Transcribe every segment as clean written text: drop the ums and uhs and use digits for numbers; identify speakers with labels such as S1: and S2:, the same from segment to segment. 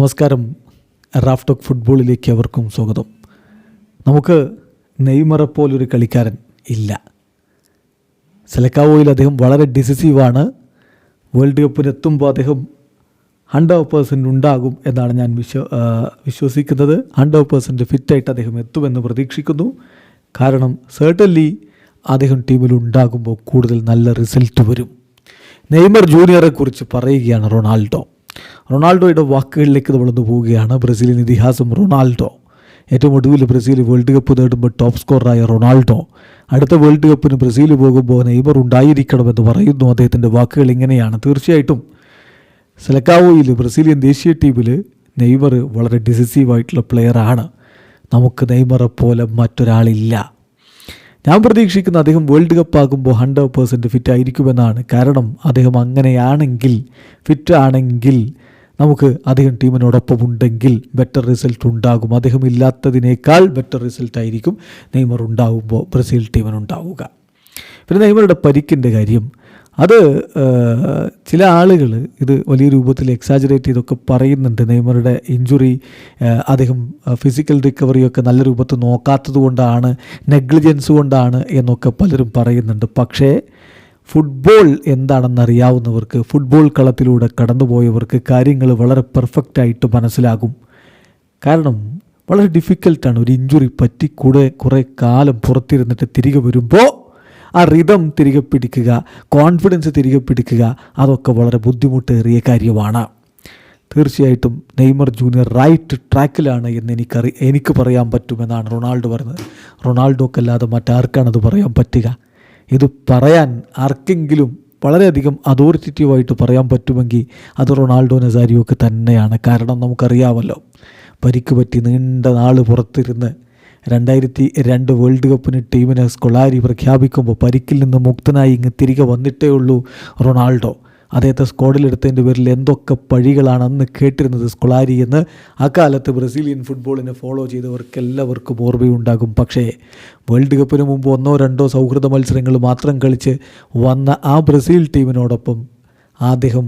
S1: നമസ്കാരം. Raf talk ഫുട്ബോളിലേക്ക് അവർക്കും സ്വാഗതം. നമുക്ക് നെയ്മറെ പോലൊരു കളിക്കാരൻ ഇല്ല. സെലക്കാവോയിൽ അദ്ദേഹം വളരെ ഡിസിസീവാണ്. വേൾഡ് കപ്പിന് എത്തുമ്പോൾ അദ്ദേഹം 100% ഉണ്ടാകും എന്നാണ് ഞാൻ വിശ്വസിക്കുന്നത്. 100% ഫിറ്റായിട്ട് അദ്ദേഹം എത്തുമെന്ന് പ്രതീക്ഷിക്കുന്നു. കാരണം certainly അദ്ദേഹം ടീമിൽ ഉണ്ടാകുമ്പോൾ കൂടുതൽ നല്ല റിസൾട്ട് വരും. നെയ്മർ ജൂനിയറെ കുറിച്ച് പറയുകയാണ് റൊണാൾഡോയുടെ വാക്കുകളിലേക്ക് നമ്മളൊന്ന് പോവുകയാണ്. ബ്രസീലിയൻ ഇതിഹാസം റൊണാൾഡോ, ഏറ്റവും ഒടുവിൽ ബ്രസീൽ വേൾഡ് കപ്പ് നേടുമ്പോൾ ടോപ്പ് സ്കോററായ റൊണാൾഡോ അടുത്ത വേൾഡ് കപ്പിന് ബ്രസീൽ പോകുമ്പോൾ നെയ്മർ ഉണ്ടായിരിക്കണമെന്ന് പറയുന്നു. അദ്ദേഹത്തിൻ്റെ വാക്കുകൾ ഇങ്ങനെയാണ്. തീർച്ചയായിട്ടും സെലക്കാവോയിൽ ബ്രസീലിയൻ ദേശീയ ടീമിൽ നെയ്മർ വളരെ ഡിസിസീവായിട്ടുള്ള പ്ലെയറാണ്. നമുക്ക് നെയ്മറെ പോലെ മറ്റൊരാളില്ല. ഞാൻ പ്രതീക്ഷിക്കുന്ന അദ്ദേഹം വേൾഡ് കപ്പ് ആകുമ്പോൾ 100% ഫിറ്റ് ആയിരിക്കുമെന്നാണ്. കാരണം അദ്ദേഹം അങ്ങനെയാണെങ്കിൽ, ഫിറ്റാണെങ്കിൽ, നമുക്ക് അദ്ദേഹം ടീമിനോടൊപ്പം ഉണ്ടെങ്കിൽ ബെറ്റർ റിസൾട്ട് ഉണ്ടാകും. അദ്ദേഹം ഇല്ലാത്തതിനേക്കാൾ ബെറ്റർ റിസൾട്ടായിരിക്കും നെയ്മർ ഉണ്ടാകുമ്പോൾ ബ്രസീൽ ടീമിനുണ്ടാവുക. പിന്നെ നെയ്മറുടെ പരിക്കിൻ്റെ കാര്യം, അത് ചില ആളുകൾ ഇത് വലിയ രൂപത്തിൽ എക്സാജറേറ്റ് ചെയ്തൊക്കെ പറയുന്നുണ്ട്. നെയ്മറുടെ ഇഞ്ചുറി അദ്ദേഹം ഫിസിക്കൽ റിക്കവറിയൊക്കെ നല്ല രൂപത്തിൽ നോക്കാത്തത് കൊണ്ടാണ്, നെഗ്ലിജൻസ് കൊണ്ടാണ് എന്നൊക്കെ പലരും പറയുന്നുണ്ട്. പക്ഷേ ഫുട്ബോൾ എന്താണെന്നറിയാവുന്നവർക്ക്, ഫുട്ബോൾ കളത്തിലൂടെ കടന്നുപോയവർക്ക് കാര്യങ്ങൾ വളരെ പെർഫെക്റ്റായിട്ട് മനസ്സിലാകും. കാരണം വളരെ ഡിഫിക്കൽട്ടാണ് ഒരു ഇഞ്ചുറി പറ്റി കുറേ കാലം പുറത്തിരുന്നിട്ട് തിരികെ വരുമ്പോൾ ആ റിതം തിരികെ പിടിക്കുക, കോൺഫിഡൻസ് തിരികെ പിടിക്കുക, അതൊക്കെ വളരെ ബുദ്ധിമുട്ടേറിയ കാര്യമാണ്. തീർച്ചയായിട്ടും നെയ്മർ ജൂനിയർ റൈറ്റ് ട്രാക്കിലാണ് എന്ന് എനിക്ക് പറയാൻ പറ്റുമെന്നാണ് റൊണാൾഡോ പറയുന്നത്. റൊണാൾഡോക്കല്ലാതെ മറ്റാർക്കാണത് പറയാൻ പറ്റുക? ഇത് പറയാൻ ആർക്കെങ്കിലും വളരെയധികം അതോറിറ്റേറ്റീവായിട്ട് പറയാൻ പറ്റുമെങ്കിൽ അത് റൊണാൾഡോ നസാരിയോക്ക് തന്നെയാണ്. കാരണം നമുക്കറിയാമല്ലോ, പരിക്ക് പറ്റി നീണ്ട നാൾ പുറത്തിരുന്ന് 2002 വേൾഡ് കപ്പിന് ടീമിനെ സ്കൊളാരി പ്രഖ്യാപിക്കുമ്പോൾ പരിക്കിൽ നിന്ന് മുക്തനായി ഇങ്ങ് തിരികെ വന്നിട്ടേ ഉള്ളൂ റൊണാൾഡോ. അദ്ദേഹത്തെ സ്ക്വാഡിലെടുത്തതിൻ്റെ പേരിൽ എന്തൊക്കെ പഴികളാണ് അന്ന് കേട്ടിരുന്നത് സ്കൊളാരി എന്ന് അക്കാലത്ത് ബ്രസീലിയൻ ഫുട്ബോളിനെ ഫോളോ ചെയ്തവർക്കെല്ലാവർക്കും ഓർമ്മയുണ്ടാകും. പക്ഷേ വേൾഡ് കപ്പിന് മുമ്പ് 1-2 സൗഹൃദ മത്സരങ്ങൾ മാത്രം കളിച്ച് വന്ന ആ ബ്രസീൽ ടീമിനോടൊപ്പം അദ്ദേഹം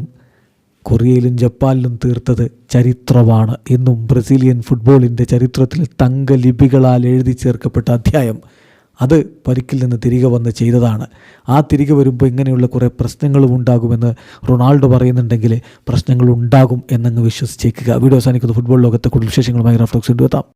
S1: കൊറിയയിലും ജപ്പാനിലും തീർത്തത് ചരിത്രമാണ്. ഇന്നും ബ്രസീലിയൻ ഫുട്ബോളിൻ്റെ ചരിത്രത്തിൽ തങ്കലിപികളാൽ എഴുതി ചേർക്കപ്പെട്ട അധ്യായം അത് പരിക്കിൽ നിന്ന് തിരികെ വന്ന് ചെയ്തതാണ്. ആ തിരികെ വരുമ്പോൾ ഇങ്ങനെയുള്ള കുറേ പ്രശ്നങ്ങളും ഉണ്ടാകുമെന്ന് റൊണാൾഡോ പറയുന്നുണ്ടെങ്കിൽ പ്രശ്നങ്ങൾ ഉണ്ടാകും എന്നങ്ങ് വിശ്വസിച്ചേക്കുക. വീഡിയോ അവസാനിക്കുന്ന ഫുട്ബോൾ ലോകത്തെ കൂടുതൽ വിശേഷങ്ങളുമായി റാഫ് ടോക്സ് എത്താം.